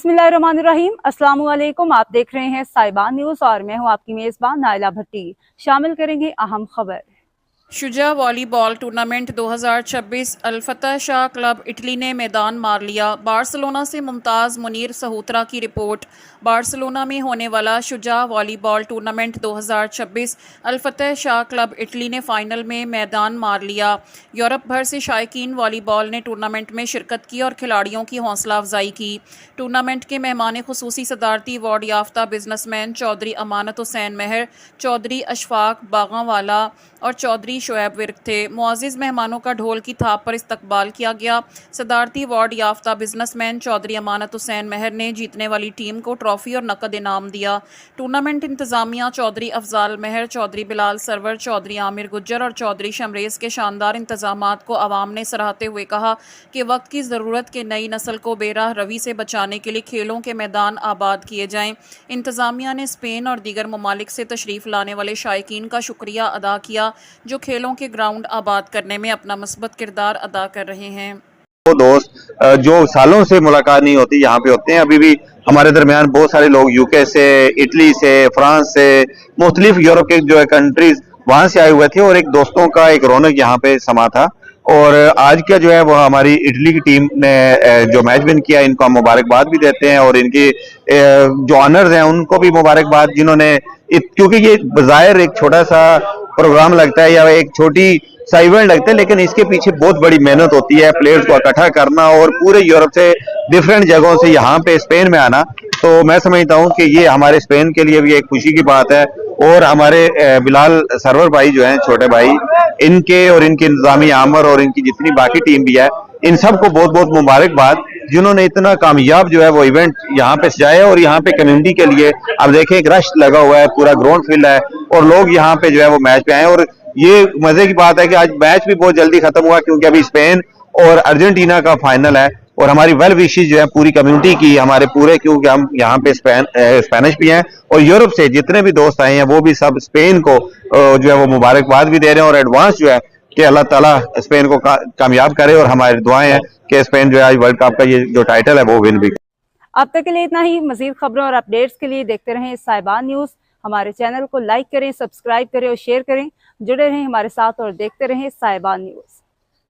बिस्मिल्लाहिर्रहमानिर्रहीम। अस्सलाम वालेकुम। आप देख रहे हैं साहिबान न्यूज़ और मैं हूं आपकी मेज़बान नाइला भट्टी। शामिल करेंगे अहम खबर। शुजा वॉलीबॉल टूर्नामेंट 2026 अल-फतह शाह क्लब इटली ने मैदान मार लिया। बार्सिलोना से मुमताज़ मुनीर सहूतरा की रिपोर्ट। बार्सिलोना में होने वाला शुजा वॉलीबॉल टूर्नामेंट 2026 अल-फतह शाह क्लब इटली ने फाइनल में मैदान मार लिया। यूरोप भर से शायकीन वॉलीबॉल ने टूर्नामेंट में शिरकत की और खिलाड़ियों की हौसला अफजाई की। टूर्नामेंट के मेहमान खुसूसी सदारती अवार्ड याफ्ता बिजनेसमैन चौधरी अमानत हुसैन महर, चौधरी अशफाक बागावाला और चौधरी शोएब विर्क थे। मुअज़्ज़िज़ मेहमानों का ढोल की थाप पर इस्तकबाल किया गया। सदारती अवार्ड याफ्ता बिजनेसमैन चौधरी अमानत हुसैन महर ने जीतने वाली टीम को ट्रॉफी और नकद इनाम दिया। टूर्नामेंट इंतजामिया चौधरी अफजाल महर, चौधरी बिलाल सरवर, चौधरी आमिर गुज्जर और चौधरी शमरेज़ के शानदार इंतजामात को अवाम ने सराहते हुए कहा कि वक्त की ज़रूरत के नई नस्ल को बेराह रवी से बचाने के लिए खेलों के मैदान आबाद किए जाएँ। इंतजामिया ने स्पेन और दीगर ममालिक से तशरीफ़ लाने वाले शायकीन का शुक्रिया अदा किया जो खेलों के ग्राउंड आबाद करने में अपना मस्बत किरदार अदा कर रहे हैं। वो दोस्त जो सालों से मुलाकात नहीं होती यहाँ पे होते हैं। अभी भी हमारे दरमियान बहुत सारे लोग यूके से, इटली से, फ्रांस से, मुख्तलिफ यूरोप के जो है कंट्रीज वहां से आए हुए थे और एक दोस्तों का एक रौनक यहाँ पे समा था। और आज का जो है वो हमारी इटली की टीम ने जो मैच विन किया, इनको हम मुबारकबाद भी देते हैं और इनकी जो ऑनर्स हैं उनको भी मुबारकबाद, जिन्होंने क्योंकि ये बाज़ाहिर एक छोटा सा प्रोग्राम लगता है या एक छोटी सा इवेंट लगता है, लेकिन इसके पीछे बहुत बड़ी मेहनत होती है। प्लेयर्स को इकट्ठा करना और पूरे यूरोप से डिफरेंट जगहों से यहाँ पे स्पेन में आना, तो मैं समझता हूँ कि ये हमारे स्पेन के लिए भी एक खुशी की बात है। और हमारे बिलाल सरवर भाई जो हैं, छोटे भाई, इनके और इनके इंतजामी आमर और इनकी जितनी बाकी टीम भी है, इन सबको बहुत बहुत मुबारकबाद, जिन्होंने इतना कामयाब जो है वो इवेंट यहाँ पे सजाया। और यहाँ पे कम्युनिटी के लिए अब देखें एक रश लगा हुआ है, पूरा ग्राउंड फील्ड है और लोग यहाँ पे जो है वो मैच पे आए। और ये मजे की बात है कि आज मैच भी बहुत जल्दी खत्म हुआ क्योंकि अभी स्पेन और अर्जेंटीना का फाइनल है। और हमारी वेल विशेस जो है पूरी कम्युनिटी की, हमारे पूरे, क्योंकि हम यहाँ पे स्पेनिश भी हैं और यूरोप से जितने भी दोस्त आए हैं वो भी सब स्पेन को जो है वो मुबारकबाद भी दे रहे हैं। और एडवांस जो है कि अल्लाह ताला स्पेन को कामयाब करे और हमारी दुआएं हैं कि स्पेन जो है आज वर्ल्ड कप का ये जो टाइटल है वो विन भी। अब तक के लिए इतना ही। मजीद खबरों और अपडेट्स के लिए देखते रहें साहिबान न्यूज़। हमारे चैनल को लाइक करें, सब्सक्राइब करें और शेयर करें। जुड़े रहें हमारे साथ और देखते रहें साहिबान न्यूज़।